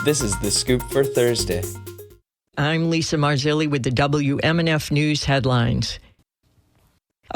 This is The Scoop for Thursday. I'm Lisa Marzilli with the WMNF News headlines.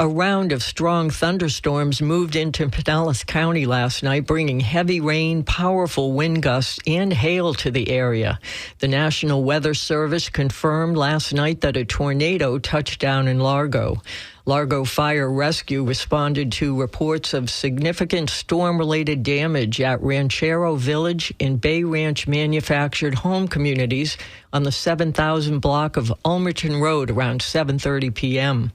A round of strong thunderstorms moved into Pinellas County last night, bringing heavy rain, powerful wind gusts, and hail to the area. The National Weather Service confirmed last night that a tornado touched down in Largo. Largo Fire Rescue responded to reports of significant storm-related damage at Ranchero Village and Bay Ranch manufactured home communities on the 7,000 block of Ulmerton Road around 7:30 p.m.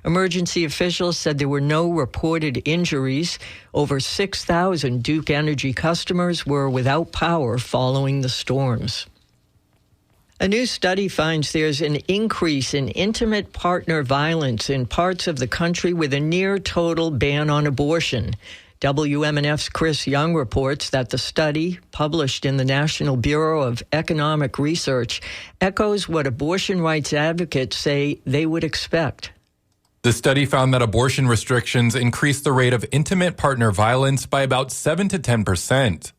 Emergency officials said there were no reported injuries. Over 6,000 Duke Energy customers were without power following the storms. A new study finds there's an increase in intimate partner violence in parts of the country with a near-total ban on abortion. WMNF's Chris Young reports that the study, published in the National Bureau of Economic Research, echoes what abortion rights advocates say they would expect. The study found that abortion restrictions increased the rate of intimate partner violence by about 7 to 10%.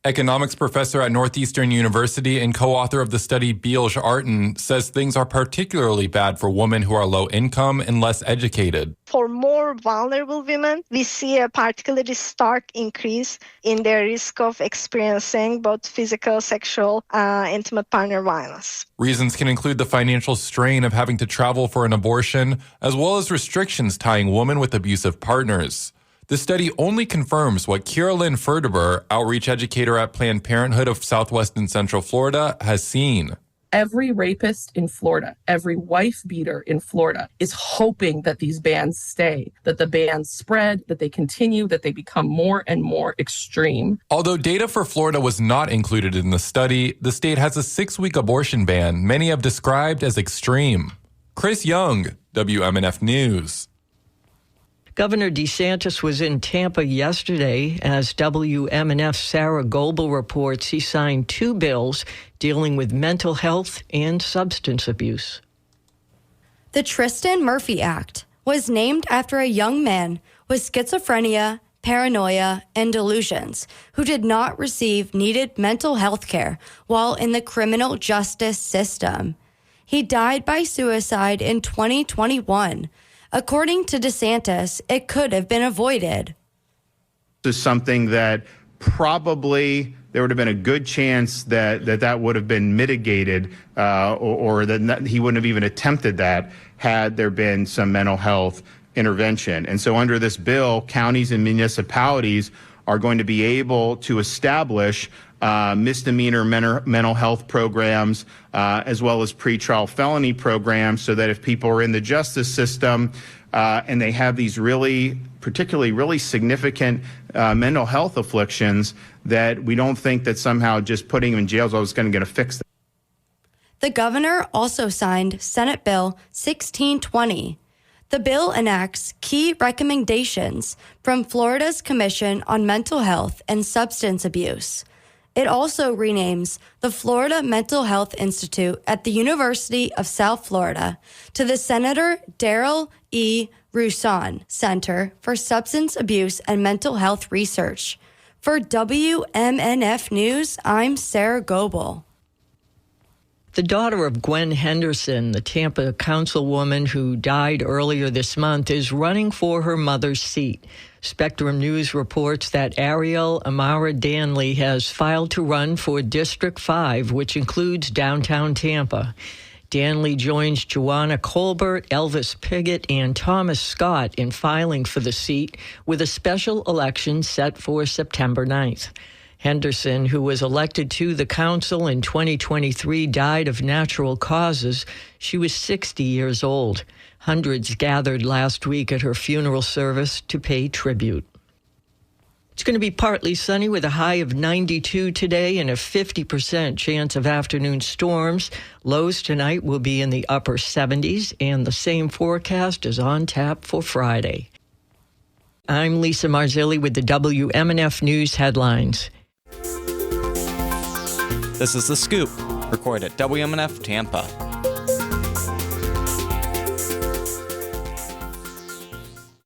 Economics professor at Northeastern University and co-author of the study, Bielj Artin, says things are particularly bad for women who are low income and less educated. For more vulnerable women, we see a particularly stark increase in their risk of experiencing both physical, sexual, intimate partner violence. Reasons can include the financial strain of having to travel for an abortion, as well as restrictions tying women with abusive partners. The study only confirms what Kira-Lynn Ferdeber, outreach educator at Planned Parenthood of Southwest and Central Florida, has seen. Every rapist in Florida, every wife beater in Florida is hoping that these bans stay, that the bans spread, that they continue, that they become more and more extreme. Although data for Florida was not included in the study, the state has a 6-week abortion ban many have described as extreme. Chris Young, WMNF News. Governor DeSantis was in Tampa yesterday. As WMNF's Sarah Goebel reports, he signed 2 bills dealing with mental health and substance abuse. The Tristan Murphy Act was named after a young man with schizophrenia, paranoia, and delusions who did not receive needed mental health care while in the criminal justice system. He died by suicide in 2021. According to DeSantis, it could have been avoided. This is something that probably there would have been a good chance that would have been mitigated or that he wouldn't have even attempted that had there been some mental health intervention. And so under this bill, counties and municipalities are going to be able to establish misdemeanor mental health programs as well as pretrial felony programs so that if people are in the justice system and they have these particularly really significant mental health afflictions, that we don't think that somehow just putting them in jail is going to fix them. The governor also signed Senate Bill 1620. The bill enacts key recommendations from Florida's Commission on Mental Health and Substance Abuse. It also renames the Florida Mental Health Institute at the University of South Florida to the Senator Darrell E. Roussan Center for Substance Abuse and Mental Health Research. For WMNF News, I'm Sarah Goebel. The daughter of Gwen Henderson, the Tampa councilwoman who died earlier this month, is running for her mother's seat. Spectrum News reports that Ariel Amara Danley has filed to run for District 5, which includes downtown Tampa. Danley joins Joanna Colbert, Elvis Piggott, and Thomas Scott in filing for the seat, with a special election set for September 9th. Henderson, who was elected to the council in 2023, died of natural causes. She was 60 years old. Hundreds gathered last week at her funeral service to pay tribute. It's going to be partly sunny with a high of 92 today and a 50% chance of afternoon storms. Lows tonight will be in the upper 70s, and the same forecast is on tap for Friday. I'm Lisa Marzilli with the WMNF News headlines. This is The Scoop, recorded at WMNF Tampa.